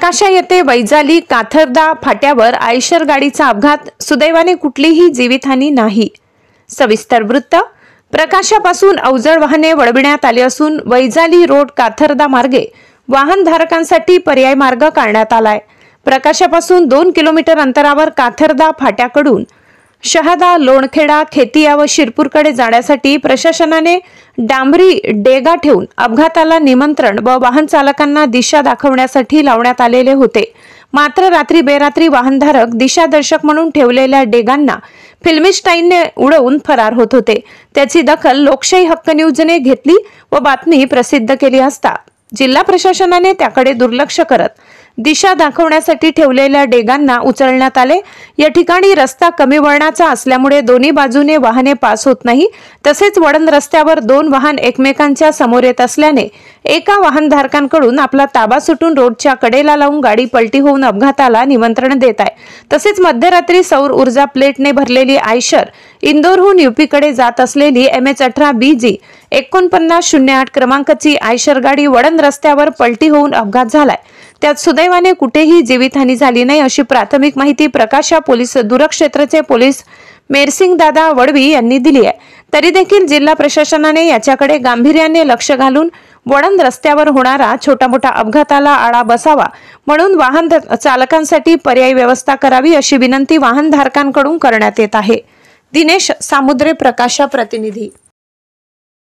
प्रकाशा येथे वैजाली काथरदा फाट्यावर आयशर गाडीचा अपघात, सुदैवाने कुठलीही जीवितहानी नाही। सविस्तर वृत्त। प्रकाशापासून अवजड वाहने वळविण्यात आली असून वैजाली रोड काथरदा मार्गे वाहनधारकांसाठी पर्याय मार्ग काढण्यात आलाय। प्रकाशापासून 2 किलोमीटर अंतरावर काथरदा फाट्याकडून शहादा, लोणखेडा, खेतिया व शिरपूरकडे जाण्यासाठी प्रशासनाने डांबरी डेगा ठेवून अपघाताला निमंत्रण व वाहन चालकांना दिशा दाखवण्यासाठी लावण्यात आलेले होते। मात्र रात्री बेरात्री वाहनधारक दिशादर्शक म्हणून ठेवलेल्या डेगांना फिल्मी स्टाईलने उडवून फरार होत होते। त्याची दखल लोकशाही हक्क न्यूजने घेतली व बातमी प्रसिद्ध केली असता जिल्हा प्रशासनाने त्याकडे दुर्लक्ष करत दिशा दाखवण्यासाठी ठेवलेल्या डेगांना उचलण्यात आले। या ठिकाणी रस्ता कमी वळणाचा असल्यामुळे दोन्ही बाजूने वाहने पास होत नाही। तसेच वळण रस्त्यावर 2 वाहन एकमेकांच्या समोर येत असल्याने एका वाहनधारकांकडून आपला ताबा सुटून रोडच्या कडेला लावून गाडी पलटी होऊन अपघाताला निमंत्रण देत आहे। तसेच मध्यरात्री सौर ऊर्जा प्लेटने भरलेली आयशर इंदोरहून यूपीकडे जात असलेली MH18BG 4908 क्रमांकाची आयशर गाडी वळण रस्त्यावर पलटी होऊन अपघात झालाय। त्यात सुदैवाने कुठेही जीवितहानी झाली नाही अशी प्राथमिक माहिती प्रकाशा पोलीस दूरक्षेत्रचे पोलीस मेरसिंग दादा वडवी यांनी दिली आहे। तरी देखील जिल्हा प्रशासनाने याच्याकडे गांभीर्याने लक्ष घालून वळण रस्त्यावर होणारा छोटा मोठा अपघाताला आळा बसावा म्हणून वाहन चालकांसाठी पर्यायी व्यवस्था करावी अशी विनंती वाहनधारकांकडून करण्यात येत आहे। दिनेश सामुद्रे, प्रकाशा प्रतिनिधी।